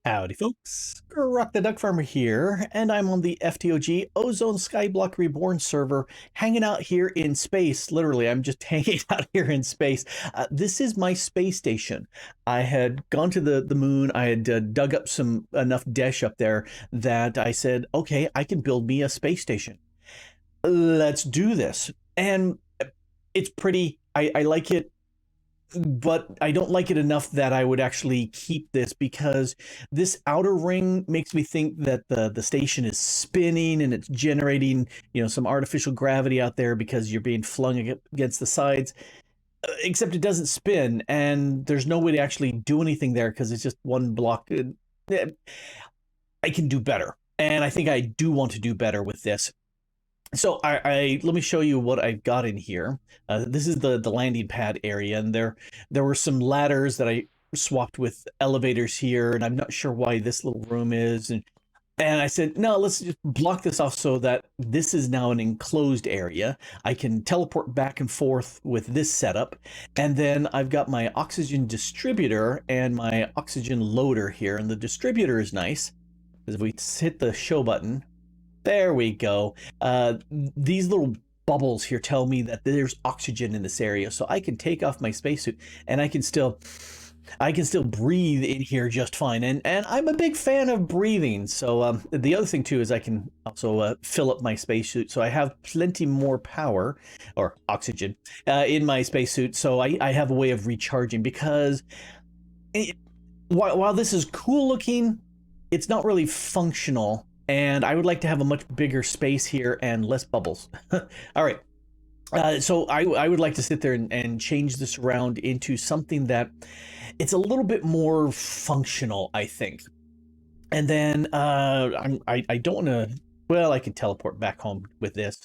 Howdy folks, Grok the DuckFarmer here, and I'm on the FTOG Ozone Skyblock Reborn server, hanging out here in space. Literally, I'm just hanging out here in space. This is my space station. I had gone to the moon. I had dug up enough desh up there that I said, okay, I can build me a space station. Let's do this. And it's pretty. I like it, but I don't like it enough that I would actually keep this, because this outer ring makes me think that the station is spinning and it's generating, some artificial gravity out there because you're being flung against the sides. Except it doesn't spin, and there's no way to actually do anything there because it's just one block. I can do better, and I think I do want to do better with this. So I let me show you what I've got in here. This is the landing pad area, and there were some ladders that I swapped with elevators here, and I'm not sure why this little room is. And I said, no, let's just block this off so that this is now an enclosed area. I can teleport back and forth with this setup. And then I've got my oxygen distributor and my oxygen loader here. And the distributor is nice, because if we hit the show button, there we go. These little bubbles here tell me that there's oxygen in this area, so I can take off my spacesuit and I can still breathe in here just fine. And I'm a big fan of breathing. So the other thing too is I can also fill up my spacesuit, so I have plenty more power or oxygen in my spacesuit. So I have a way of recharging, because while this is cool looking, it's not really functional. And I would like to have a much bigger space here and less bubbles. All right. So I would like to sit there and change this around into something that it's a little bit more functional, I think. And then I don't want to, well, I can teleport back home with this.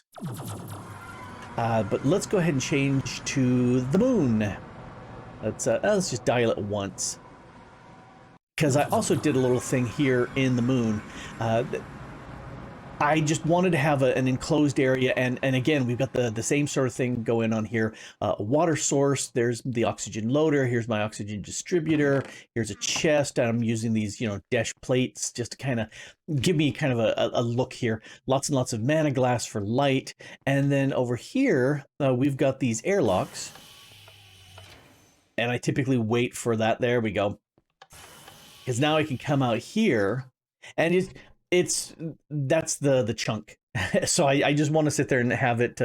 But let's go ahead and change to the moon. Let's just dial it once, because I also did a little thing here in the moon. I just wanted to have an enclosed area, and again, we've got the same sort of thing going on here. A water source, there's the oxygen loader, here's my oxygen distributor, here's a chest, and I'm using these, desh plates just to kind of give me kind of a look here. Lots and lots of mana glass for light, and then over here, we've got these airlocks, and I typically wait for that. There we go. Because now I can come out here, and that's the chunk. So I just want to sit there and have it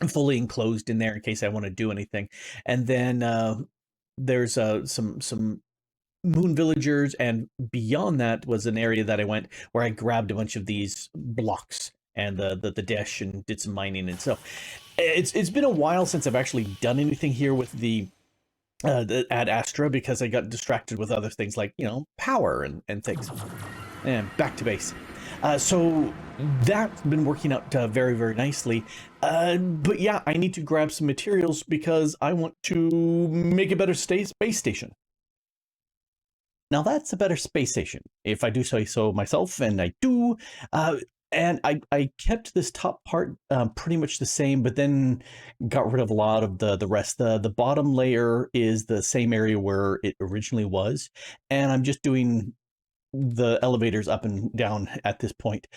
fully enclosed in there in case I want to do anything. And then there's some moon villagers, and beyond that was an area that I went where I grabbed a bunch of these blocks and the dash and did some mining. And so it's been a while since I've actually done anything here with the Ad Astra, because I got distracted with other things like, power and things. And back to base. So that's been working out very, very nicely. But yeah, I need to grab some materials because I want to make a better space station. Now that's a better space station, if I do say so myself, and I do. And I kept this top part pretty much the same, but then got rid of a lot of the rest. The bottom layer is the same area where it originally was, and I'm just doing the elevators up and down at this point.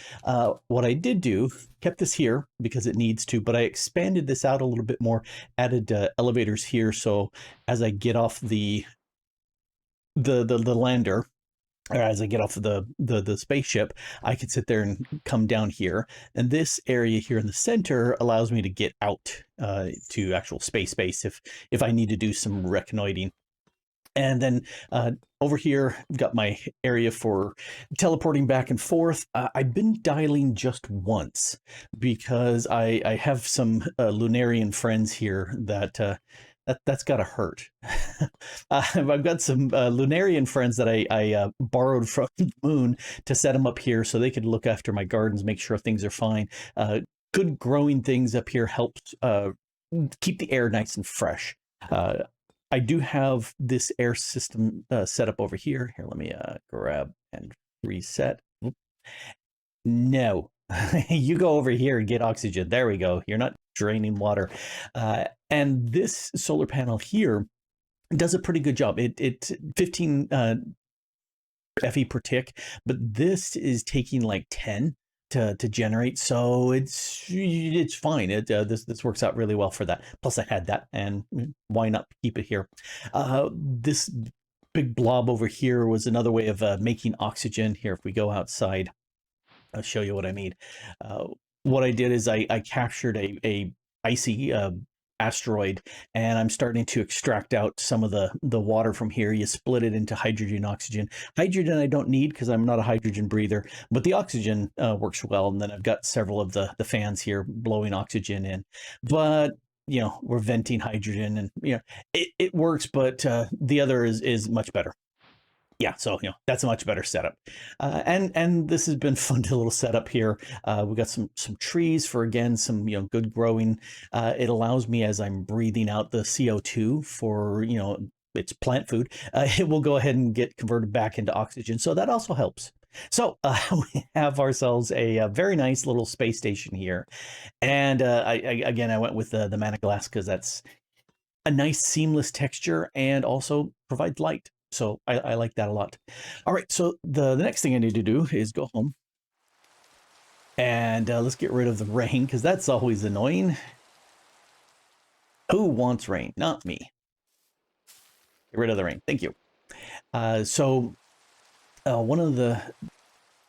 What I did do, kept this here because it needs to, but I expanded this out a little bit more, added elevators here, so as I get off the lander, or as I get off of the spaceship, I can sit there and come down here. And this area here in the center allows me to get out to actual space if I need to do some reconnoitering. And then over here, I've got my area for teleporting back and forth. I've been dialing just once because I have some Lunarian friends here that's gotta hurt. I've got some Lunarian friends that I borrowed from the moon to set them up here so they could look after my gardens, make sure things are fine. Good growing things up here helps keep the air nice and fresh. I do have this air system set up over here. Here, let me grab and reset. No, you go over here and get oxygen. There we go. You're not draining water. And this solar panel here does a pretty good job. It 15 FE per tick, but this is taking like 10 to generate, so it's fine. This works out really well for that. Plus I had that, and why not keep it here? This big blob over here was another way of making oxygen. Here, if we go outside, I'll show you what I mean. Uh, what I did is I captured a icy asteroid, and I'm starting to extract out some of the water from here. You split it into hydrogen, oxygen. Hydrogen I don't need because I'm not a hydrogen breather, but the oxygen works well. And then I've got several of the fans here blowing oxygen in. But you know, we're venting hydrogen, and you know, it works, but the other is much better. Yeah, so you know, that's a much better setup, and this has been fun to little setup here. We've got some trees for, again, some, you know, good growing. It allows me, as I'm breathing out the CO2 for, you know, it's plant food, it will go ahead and get converted back into oxygen, so that also helps. So we have ourselves a very nice little space station here, and I went with the Mana Glass because that's a nice seamless texture and also provides light. So I like that a lot. All right, so the next thing I need to do is go home. And let's get rid of the rain, because that's always annoying. Who wants rain? Not me. Get rid of the rain. Thank you. One of the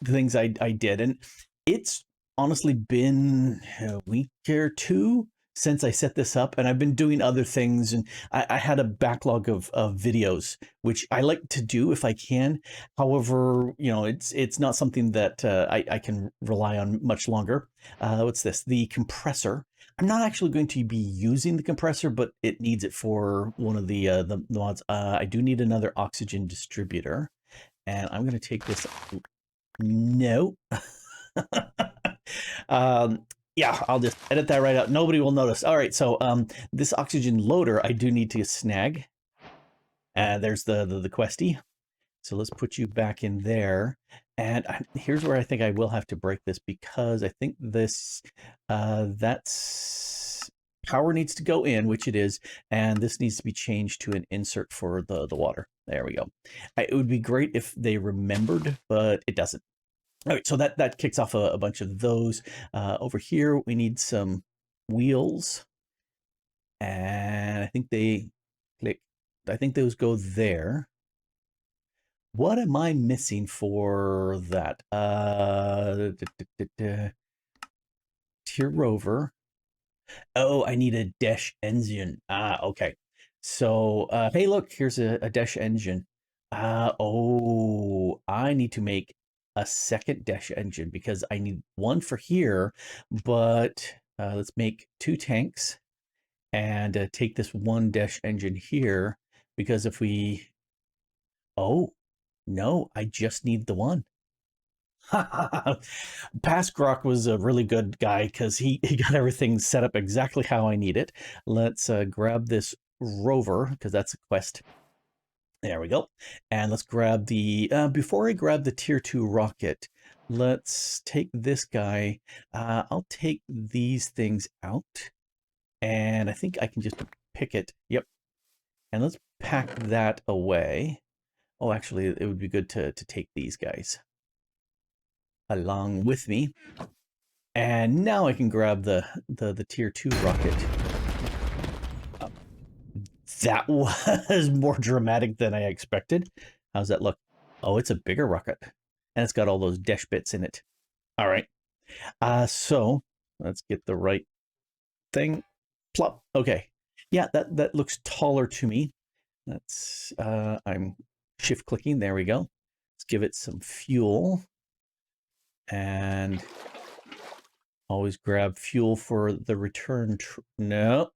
things I did, and it's honestly been a week or two since I set this up, and I've been doing other things, and I had a backlog of videos, which I like to do if I can. However, you know, it's not something that I can rely on much longer. What's this? The compressor. I'm not actually going to be using the compressor, but it needs it for one of the mods. I do need another oxygen distributor, and I'm going to take this. No. Yeah, I'll just edit that right out. Nobody will notice. All right, so this oxygen loader I do need to snag. There's the questy. So let's put you back in there. And here's where I think I will have to break this, because I think this that's power needs to go in, which it is, and this needs to be changed to an insert for the water. There we go. It would be great if they remembered, but it doesn't. All right, so that kicks off a bunch of those. Over here, we need some wheels, and I think they click. I think those go there. What am I missing for that? Tier rover. Oh, I need a dash engine. Okay. So, hey, look, here's a dash engine. Oh, I need to make a second dash engine because I need one for here, but let's make 2 tanks and take this one dash engine here, because if we, oh, no, I just need the one. Past Grok was a really good guy because he got everything set up exactly how I need it. Let's grab this rover, because that's a quest. There we go. And let's grab the, before I grab the tier 2 rocket, let's take this guy. I'll take these things out, and I think I can just pick it. Yep. And let's pack that away. Oh, actually, it would be good to take these guys along with me. And now I can grab the tier 2 rocket. That was more dramatic than I expected. How's that look? Oh, it's a bigger rocket, and it's got all those dash bits in it. All right. So let's get the right thing. Plop. Okay. Yeah, that looks taller to me. Let's I'm shift clicking. There we go. Let's give it some fuel, and always grab fuel for the return. No.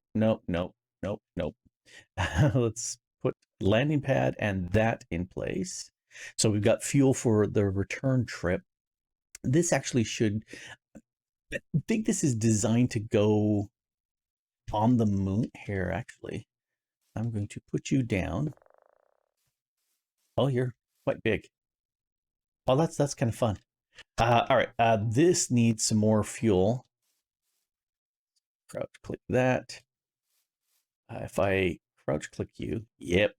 Let's put landing pad and that in place. So we've got fuel for the return trip. This actually should, I think this is designed to go on the moon. Here, actually, I'm going to put you down. Oh, you're quite big. Oh, that's kind of fun. All right, this needs some more fuel. Crouch click that. If I crouch click you, yep.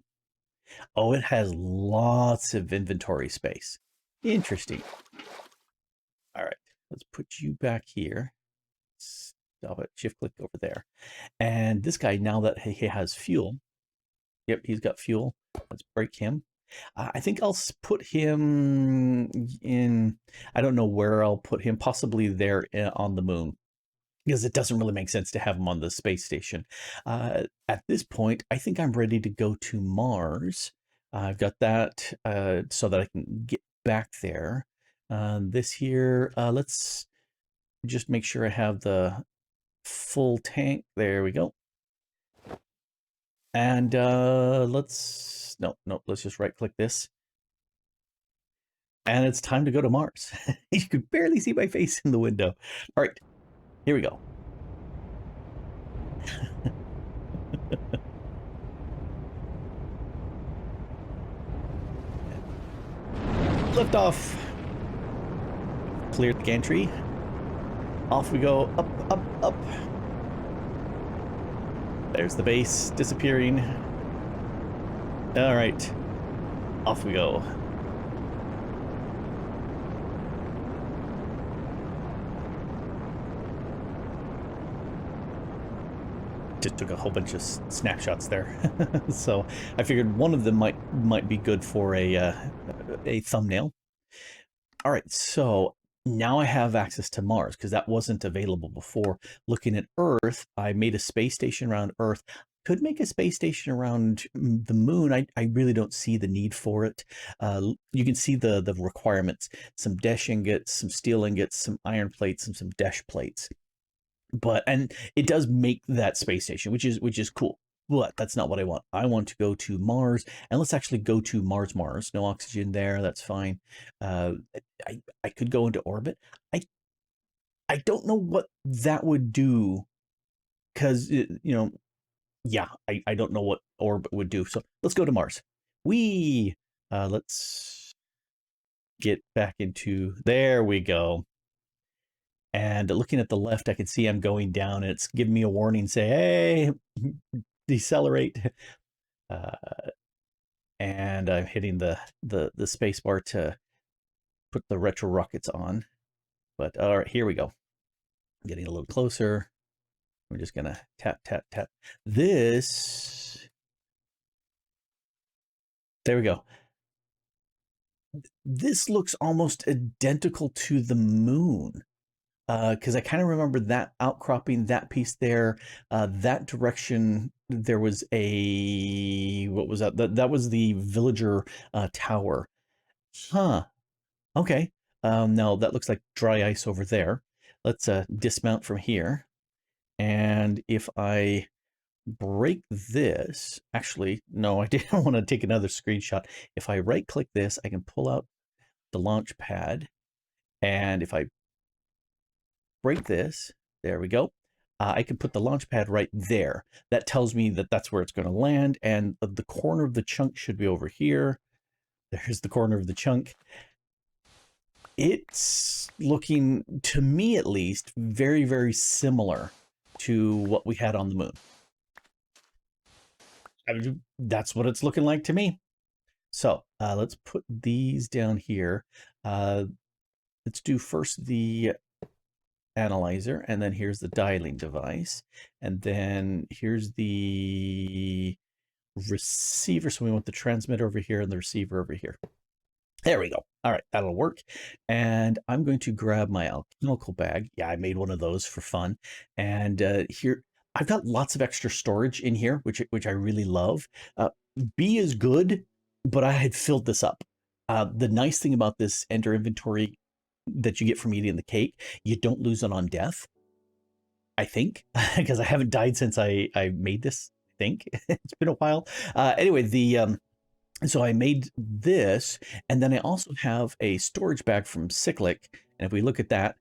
Oh, it has lots of inventory space. Interesting. All right, let's put you back here. Stop it. Shift click over there. And this guy, now that he has fuel, yep, he's got fuel. Let's break him. I think I'll put him in, I don't know where I'll put him, possibly there on the moon, because it doesn't really make sense to have him on the space station. At this point, I think I'm ready to go to Mars. I've got that so that I can get back there. This here, let's just make sure I have the full tank. There we go. And let's, no, let's just right click this. And it's time to go to Mars. You could barely see my face in the window. All right, here we go. Lift off. Clear the gantry. Off we go. Up, up, up. There's the base disappearing. All right. Off we go. Just took a whole bunch of snapshots there. So I figured one of them might be good for a thumbnail. All right, so now I have access to Mars because that wasn't available before. Looking at Earth, I made a space station around Earth. Could make a space station around the moon. I really don't see the need for it. You can see the requirements: some dash ingots, some steel ingots, some iron plates, and some dash plates. And it does make that space station, which is cool. But that's not what I want. I want to go to Mars, and let's actually go to Mars. No oxygen there. That's fine. I could go into orbit. I don't know what that would do, because yeah, I don't know what orbit would do. So let's go to Mars. Let's get back into, there we go. And looking at the left, I can see I'm going down, and it's giving me a warning, say, hey, decelerate. And I'm hitting the space bar to put the retro rockets on. But all right, here we go. Getting a little closer. We're just gonna tap, tap, tap. This, there we go. This looks almost identical to the moon. Because I kind of remember that outcropping, that piece there, that direction. There was a, what was that? That was the villager tower. Huh. Okay. Now that looks like dry ice over there. Let's dismount from here. And if I break this, actually, no, I didn't want to take another screenshot. If I right click this, I can pull out the launch pad. And if I break this, there we go. I can put the launch pad right there. That tells me that that's where it's going to land, and the corner of the chunk should be over here. There's the corner of the chunk. It's looking, to me at least, very, very similar to what we had on the moon. That's what it's looking like to me. So let's put these down here. Let's do first the analyzer, and then here's the dialing device, and then here's the receiver. So we want the transmitter over here and the receiver over here. There we go. All right, that'll work. And I'm going to grab my alchemical bag. Yeah, I made one of those for fun. And here I've got lots of extra storage in here, which I really love. B is good, but I had filled this up. The nice thing about this enter inventory that you get from eating the cake, you don't lose it on death, I think, because I haven't died since I made this. I think it's been a while. Anyway, so I made this, and then I also have a storage bag from Cyclic, and if we look at that,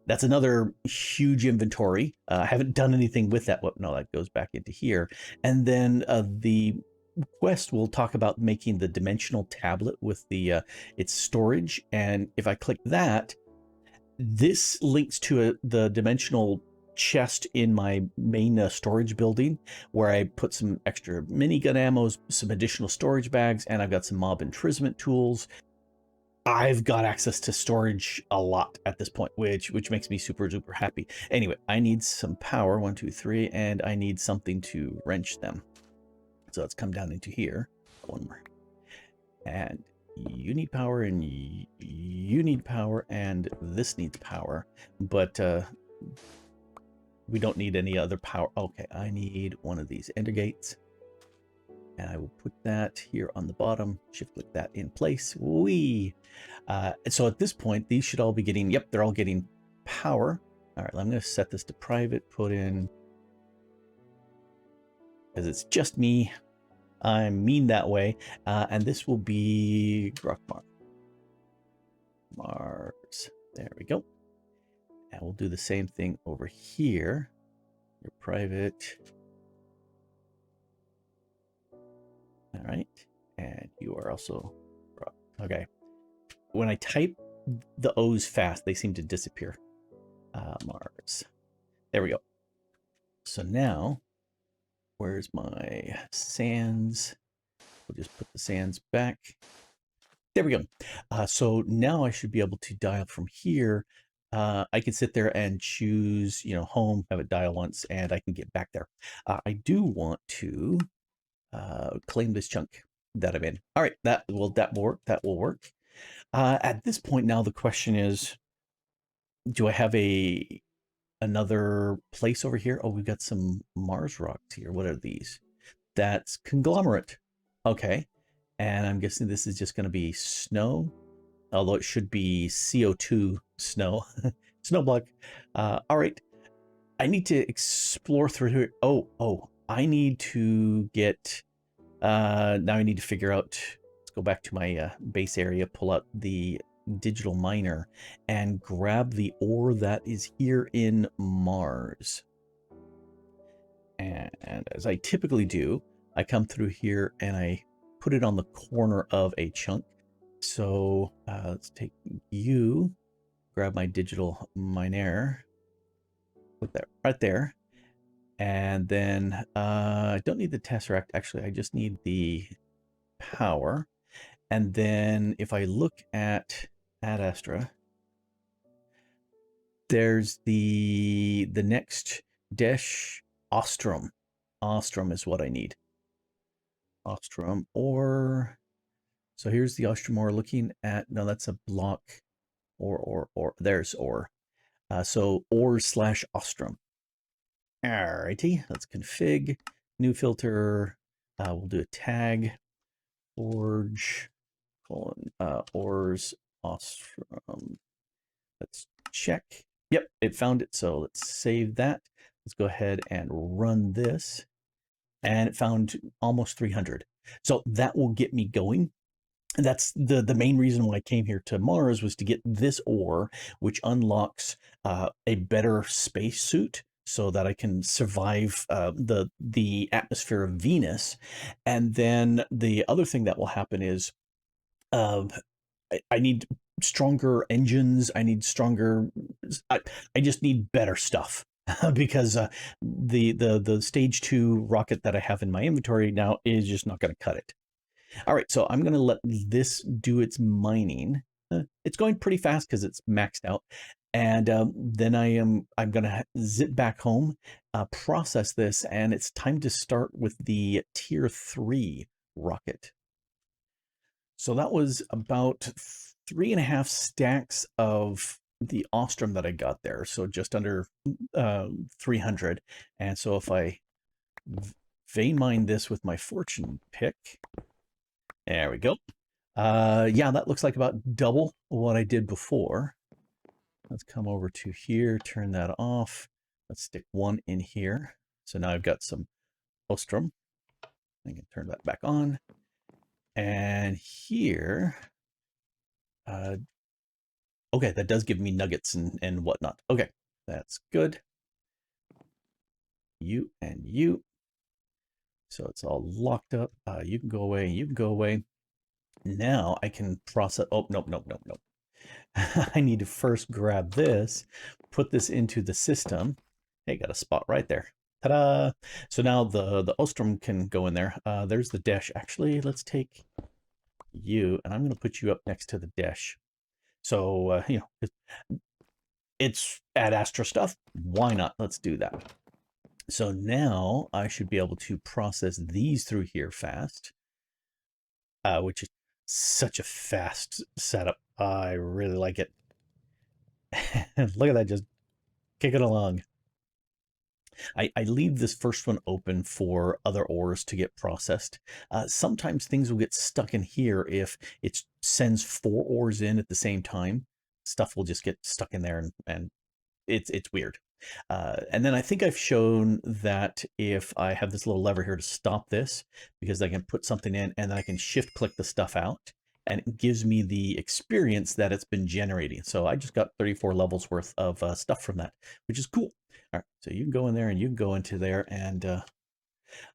that's another huge inventory. I haven't done anything with that. Well, no, that goes back into here. And then the quest will talk about making the dimensional tablet with the its storage, and if I click that, this links to the dimensional chest in my main storage building where I put some extra minigun ammos, some additional storage bags, and I've got some mob intrisment tools. I've got access to storage a lot at this point, which makes me super duper happy. Anyway, I need some power, 1, 2, 3, and I need something to wrench them. So let's come down into here. One more. And you need power, and you need power, and this needs power. But we don't need any other power. Okay, I need one of these ender gates. And I will put that here on the bottom, shift click that in place. So at this point, these should all be getting, yep, they're all getting power. All right, I'm going to set this to private, put in, because it's just me. I'm mean that way. And this will be Grok Mars. There we go. And we'll do the same thing over here. Your private. All right, and you are also, okay. When I type the O's fast, they seem to disappear. Mars. There we go. So now, where's my sands? We'll just put the sands back. There we go. So now I should be able to dial from here. I can sit there and choose, home, have it dial once, and I can get back there. I do want to claim this chunk that I'm in. All right, that will work. That will work. At this point now, the question is, do I have another place over here? Oh, we've got some Mars rocks here. What are these? That's conglomerate. Okay, and I'm guessing this is just going to be snow, although it should be CO2 snow, snow block. All right, I need to explore through here. Oh, I need to get, now I need to figure out, let's go back to my base area, pull out the digital miner and grab the ore that is here in Mars. And as I typically do, I come through here and I put it on the corner of a chunk. So let's take you, grab my digital miner, put that right there. And then I don't need the tesseract. Actually, I just need the power. And then if I look at Ad Astra, there's the next Desh Ostrom. Ostrom is what I need. Ostrom ore. So here's the Ostrom ore. Looking at, no, that's a block. Or there's ore. So ore / Ostrom. Alrighty, let's config, new filter, we'll do a tag, forge, ores, Ostrom, let's check. Yep, it found it, so let's save that. Let's go ahead and run this, and it found almost 300. So that will get me going. And that's the main reason why I came here to Mars, was to get this ore, which unlocks a better spacesuit, so that I can survive the atmosphere of Venus. And then the other thing that will happen is I need stronger engines. I need stronger. I just need better stuff because the stage 2 rocket that I have in my inventory now is just not going to cut it. All right, so I'm going to let this do its mining. It's going pretty fast because it's maxed out. And then I'm going to zip back home, process this, and it's time to start with the tier 3 rocket. So that was about 3.5 stacks of the Ostrom that I got there. So just under 300. And so if I vein mine this with my fortune pick, there we go. Yeah, that looks like about double what I did before. Let's come over to here, turn that off. Let's stick one in here. So now I've got some Ostrom. I can turn that back on. And here, okay, that does give me nuggets and whatnot. Okay, that's good. You and you. So it's all locked up. You can go away, you can go away. Now I can process, oh, nope. I need to first grab this, put this into the system, Hey, got a spot right there. Ta-da! So now the Ostrom can go in there. There's the dash. Actually, let's take you, and I'm going to put you up next to the dash. So, it's Ad Astra stuff. Why not? Let's do that. So now I should be able to process these through here fast, which is such a fast setup. I really like it. Look at that, just kicking along. I leave this first one open for other ores to get processed. Sometimes things will get stuck in here if it sends 4 ores in at the same time. Stuff will just get stuck in there and it's weird. And then I think I've shown that if I have this little lever here to stop this, because I can put something in and then I can shift click the stuff out, and it gives me the experience that it's been generating. So I just got 34 levels worth of stuff from that, which is cool. All right, so you can go in there and you can go into there, and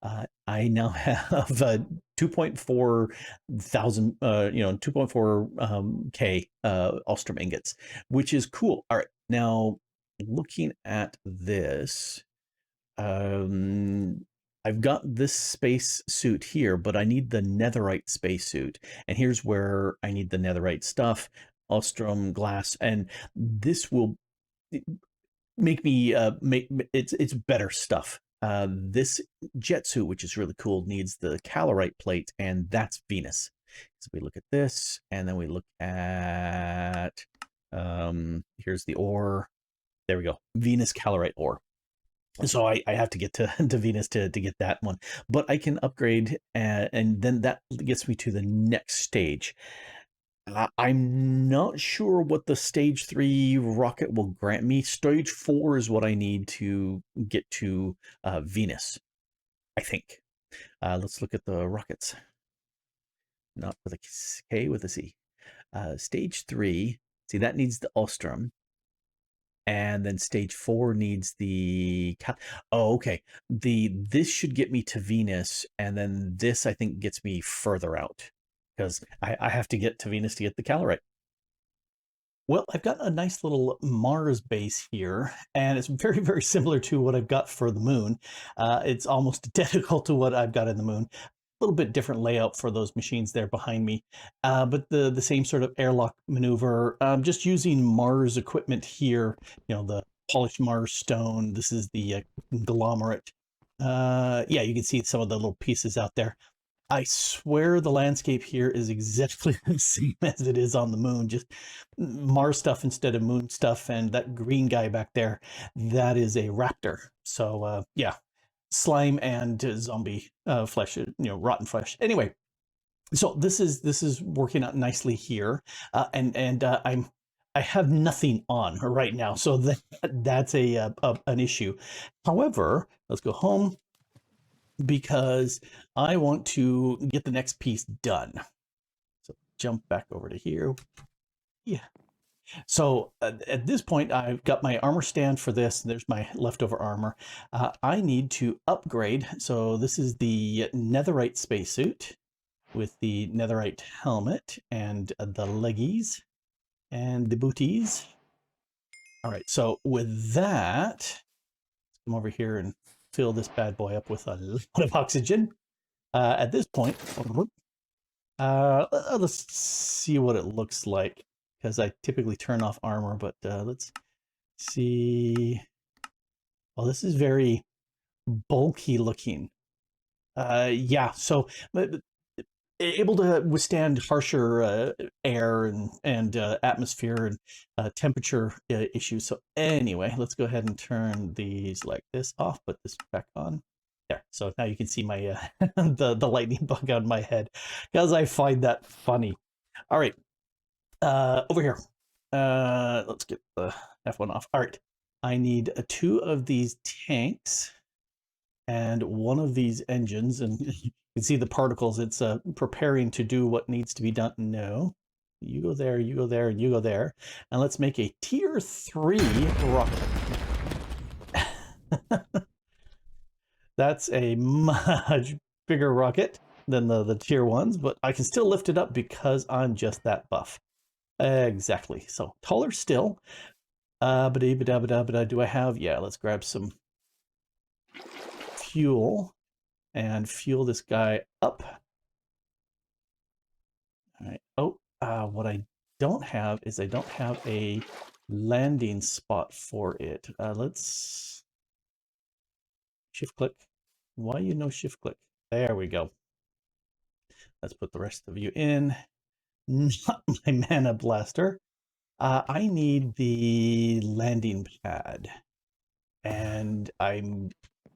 I now have 2.4 thousand, 2.4 K Ostrom ingots, which is cool. All right, now looking at this, I've got this space suit here, but I need the netherite space suit. And here's where I need the netherite stuff, Ostrom glass, and this will make me make it's better stuff. This jet suit, which is really cool, needs the Calorite plate, and that's Venus. So we look at this, and then we look at here's the ore. There we go, Venus Calorite ore. So I have to get to Venus to get that one, but I can upgrade, and then that gets me to the next stage. I'm not sure what the stage 3 rocket will grant me. Stage 4 is what I need to get to Venus, I think. Let's look at the rockets. Not with a K, with a C. Stage 3, see, that needs the Ostrom. And then stage 4 needs the oh, okay. This should get me to Venus, and then this I think gets me further out, because I have to get to Venus to get the Calorite. Well, I've got a nice little Mars base here, and it's very, very similar to what I've got for the moon. It's almost identical to what I've got in the moon. A little bit different layout for those machines there behind me, but the same sort of airlock maneuver. Just using Mars equipment here, the polished Mars stone. This is the conglomerate. Yeah, you can see some of the little pieces out there. I swear the landscape here is exactly the same as it is on the moon, just Mars stuff instead of moon stuff. And that green guy back there, that is a raptor. So yeah, slime and zombie flesh, rotten flesh. Anyway, so this is working out nicely here, and I have nothing on right now, so that's an issue. However, let's go home, because I want to get the next piece done. So jump back over to here. Yeah. So at this point, I've got my armor stand for this. There's my leftover armor. I need to upgrade. So this is the netherite spacesuit with the netherite helmet and the leggies and the booties. All right, so with that, let's come over here and fill this bad boy up with a lot of oxygen. At this point, let's see what it looks like, because I typically turn off armor, but let's see. Well, this is very bulky looking. Yeah, so able to withstand harsher air and atmosphere and temperature issues. So anyway, let's go ahead and turn these like this off, put this back on. There. So now you can see my the lightning bug on my head, because I find that funny. All right, over here. Let's get the F1 off. All right, I need 2 of these tanks and 1 of these engines, and you can see the particles. It's preparing to do what needs to be done. No, you go there, you go there, and you go there, and let's make a tier 3 rocket. That's a much bigger rocket than the tier 1s, but I can still lift it up because I'm just that buff. Exactly. So taller still. Do I have? Yeah, let's grab some fuel and fuel this guy up. All right. Oh, what I don't have is I don't have a landing spot for it. Let's shift click. Why you no shift click? There we go. Let's put the rest of you in. Not my mana blaster. I need the landing pad, and I'm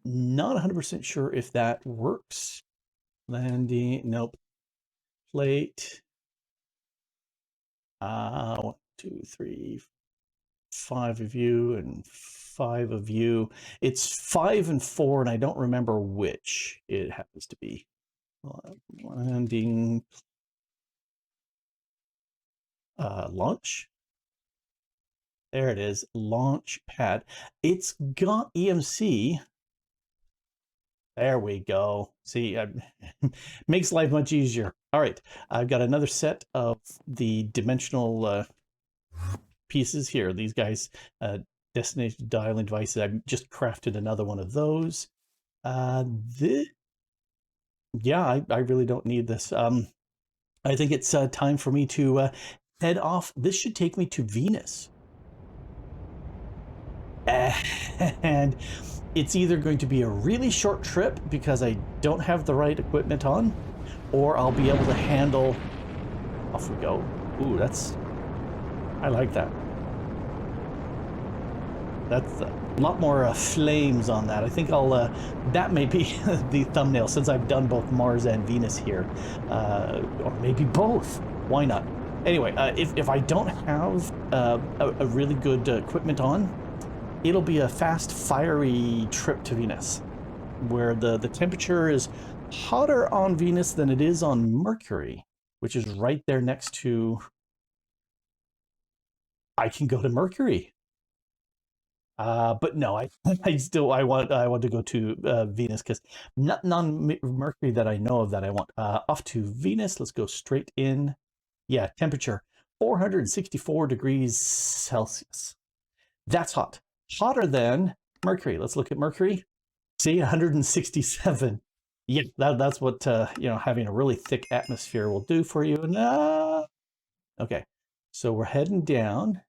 not 100% sure if that works. Landing, nope. Plate. 1, 2, 3, 5 of you and 5 of you. It's 5 and 4, and I don't remember which it happens to be. Landing. Launch. There it is, launch pad. It's got EMC. There we go. See, makes life much easier. All right, I've got another set of the dimensional pieces here. These guys, destination dialing devices. I've just crafted another one of those. Yeah, I really don't need this. I think it's time for me to head off. This should take me to Venus. And it's either going to be a really short trip because I don't have the right equipment on, or I'll be able to handle... Off we go. Ooh, I like that. That's a lot more flames on that. I think that may be the thumbnail, since I've done both Mars and Venus here. Or maybe both. Why not? Anyway, if I don't have a really good equipment on, it'll be a fast, fiery trip to Venus, where the temperature is hotter on Venus than it is on Mercury, which is right there next to... I can go to Mercury. But no, I want to go to Venus, because nothing on Mercury that I know of that I want. Off to Venus. Let's go straight in. Yeah, temperature 464 degrees Celsius. That's hot. Hotter than Mercury. Let's look at Mercury. See, 167. Yeah, that's what having a really thick atmosphere will do for you. Okay, so we're heading down.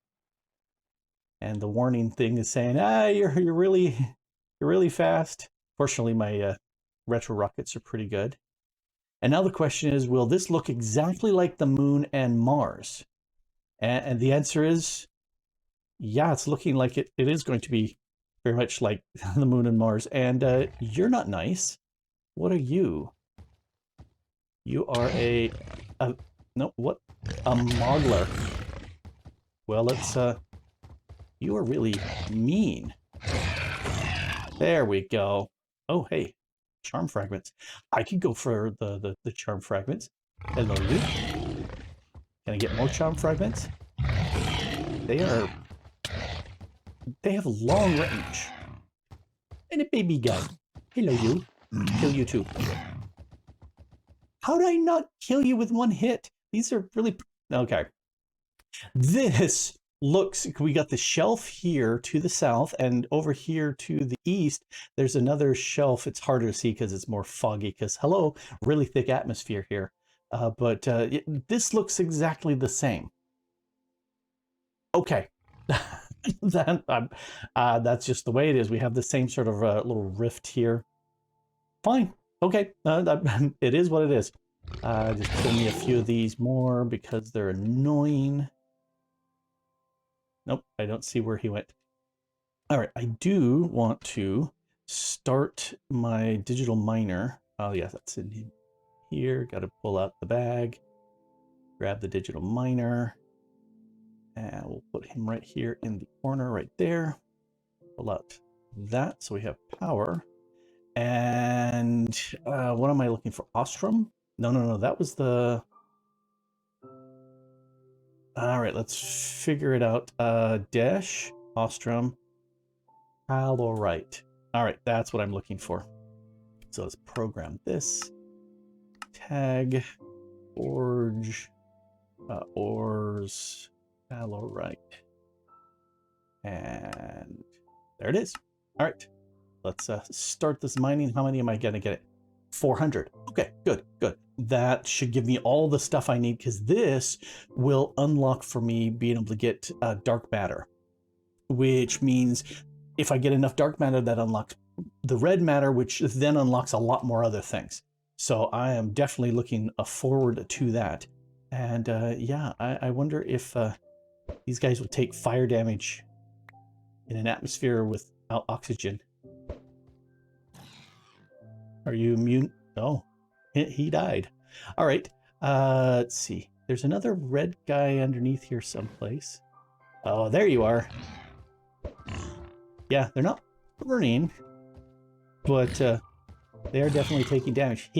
And the warning thing is saying, you're really fast. Fortunately, my retro rockets are pretty good. And now the question is, will this look exactly like the moon and Mars? And the answer is, yeah, it's looking like it is going to be very much like the moon and Mars. And you're not nice. What are you? You are no, what? A modeler. Well, let's you are really mean. There we go. Oh, hey, charm fragments. I could go for the charm fragments. Hello, you. Can I get more charm fragments? They have long range. And a baby gun. Hello, you. Kill you too. How did I not kill you with one hit? These are really... Okay. This looks... We got the shelf here to the south, and over here to the east, there's another shelf. It's harder to see because it's more foggy, because, hello, really thick atmosphere here. But this looks exactly the same. Okay. That's just the way it is. We have the same sort of little rift here. Fine. Okay. It is what it is. Just kill me a few of these more because they're annoying. Nope, I don't see where he went. All right, I do want to start my digital miner. Oh yeah, that's in here. Got to pull out the bag, grab the digital miner, and we'll put him right here in the corner right there. Pull out that so we have power. And what am I looking for? Ostrom? No, that was the... All right, let's figure it out. Dash, Ostrom, Calorite. All right, that's what I'm looking for. So let's program this. Tag, ores, Calorite. And there it is. All right, let's start this mining. How many am I gonna get? 400. Okay, good, good. That should give me all the stuff I need, because this will unlock for me being able to get dark matter, which means if I get enough dark matter, that unlocks the red matter, which then unlocks a lot more other things. So I am definitely looking forward to that. And yeah, I wonder if these guys will take fire damage in an atmosphere without oxygen. Are you immune? No, he died. All right, let's see. There's another red guy underneath here someplace. Oh, there you are. Yeah, they're not burning, but they are definitely taking damage.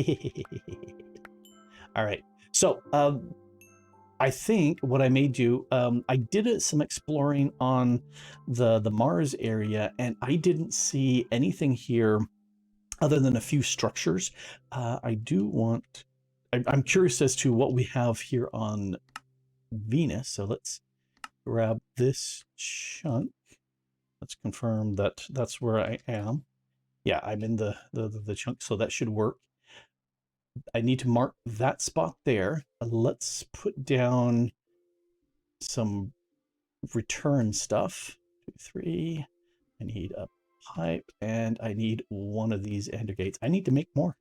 All right, so I think what I may do, I did some exploring on the Mars area, and I didn't see anything here other than a few structures. I do want, I'm curious as to what we have here on Venus. So let's grab this chunk. Let's confirm that that's where I am. Yeah, I'm in the chunk, so that should work. I need to mark that spot there. Let's put down some return stuff. 2, 3. I need a pipe, and I need one of these ender gates. I need to make more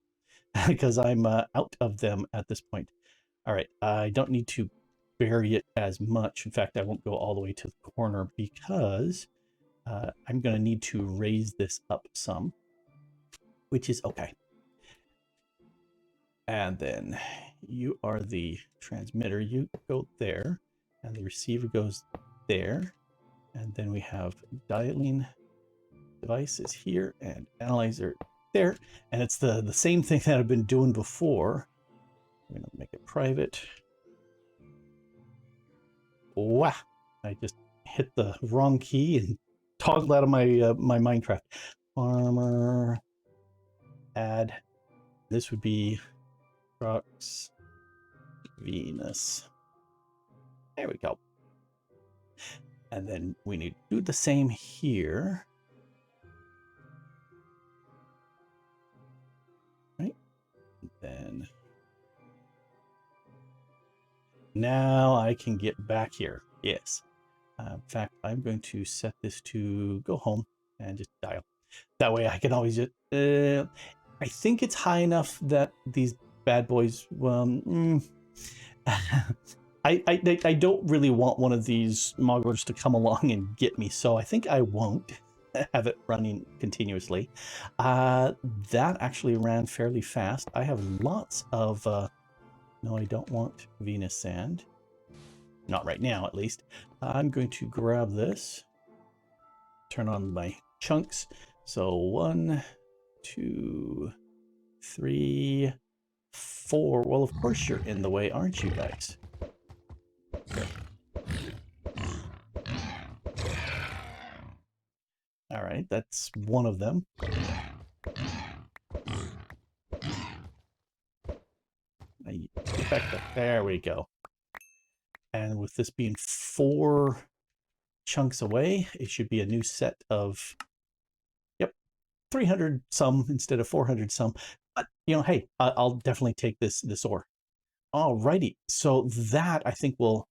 because I'm out of them at this point. All right, I don't need to bury it as much. In fact, I won't go all the way to the corner because I'm going to need to raise this up some, which is okay. And then you are the transmitter. You go there, and the receiver goes there. And then we have dialing devices here and analyzer there. And it's the same thing that I've been doing before. I'm going to make it private. Wow! I just hit the wrong key and toggled out of my my Minecraft. Farmer, add. This would be Grok's Venus. There we go. And then we need to do the same here. Right? And then now I can get back here. Yes. In fact, I'm going to set this to go home and just dial. That way I can always just... I think it's high enough that these bad boys... I don't really want one of these mogglers to come along and get me, so I think I won't have it running continuously. That actually ran fairly fast. I have lots of... no, I don't want Venus sand. Not right now, at least. I'm going to grab this. Turn on my chunks. So 1, 2, 3, 4. Well, of course you're in the way, aren't you guys? All right, that's one of them. There we go. And with this being 4 chunks away, it should be a new set of, yep, 300 some instead of 400 some. But, you know, hey, I'll definitely take this ore. Alrighty, so that I think will,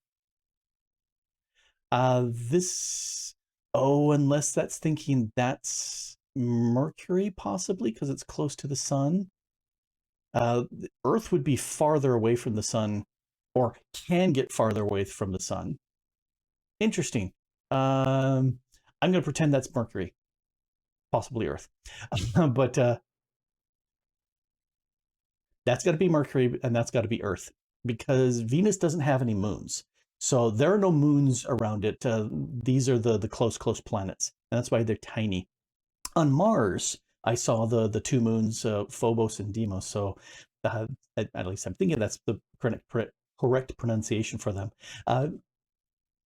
this, oh, unless that's thinking that's Mercury possibly, because it's close to the sun. The Earth would be farther away from the sun, or can get farther away from the sun. Interesting. I'm going to pretend that's Mercury, possibly Earth, but that's got to be Mercury, and that's got to be Earth, because Venus doesn't have any moons. So there are no moons around it. These are the close planets, and that's why they're tiny. On Mars, I saw the 2 moons, Phobos and Deimos. So at least I'm thinking that's the correct pronunciation for them.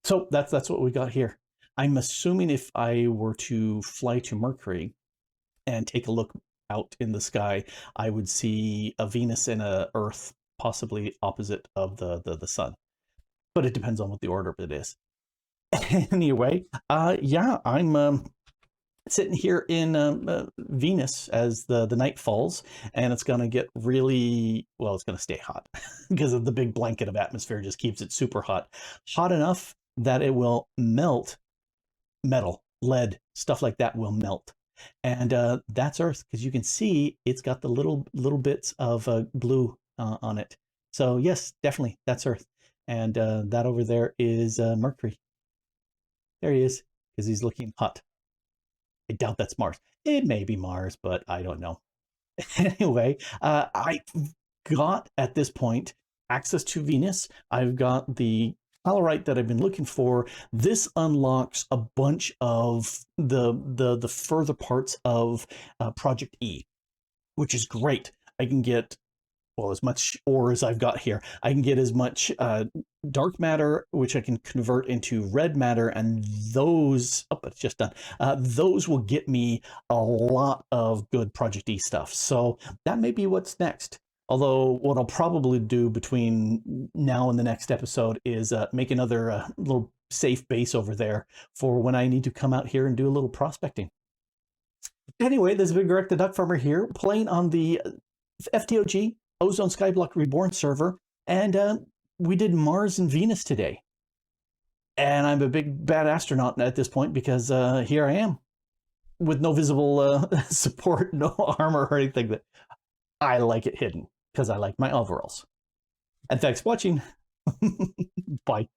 So that's what we got here. I'm assuming if I were to fly to Mercury and take a look out in the sky, I would see a Venus and a Earth possibly opposite of the sun. But it depends on what the order of it is. Anyway, yeah, I'm sitting here in Venus as the night falls, and it's gonna get really well. It's gonna stay hot because of the big blanket of atmosphere just keeps it super hot, hot enough that it will melt metal, lead, stuff like that will melt. And that's Earth because you can see it's got the little bits of blue on it. So yes, definitely that's Earth. And that over there is Mercury. There he is because he's looking hot. I doubt that's Mars. It may be Mars, but I don't know. Anyway, I got at this point access to Venus. I've got the Calorite that I've been looking for. This unlocks a bunch of the further parts of Project E, which is great. I can get well as much ore as I've got here. I can get as much dark matter, which I can convert into red matter, and those it's just done. Those will get me a lot of good Project E stuff. So that may be what's next. Although what I'll probably do between now and the next episode is make another little safe base over there for when I need to come out here and do a little prospecting. Anyway, this is Big Grok the DuckFarmer here, playing on the FTOG Ozone Skyblock Reborn server, and we did Mars and Venus today. And I'm a big bad astronaut at this point because here I am with no visible support, no armor or anything. That I like it hidden because I like my overalls. And thanks for watching. Bye.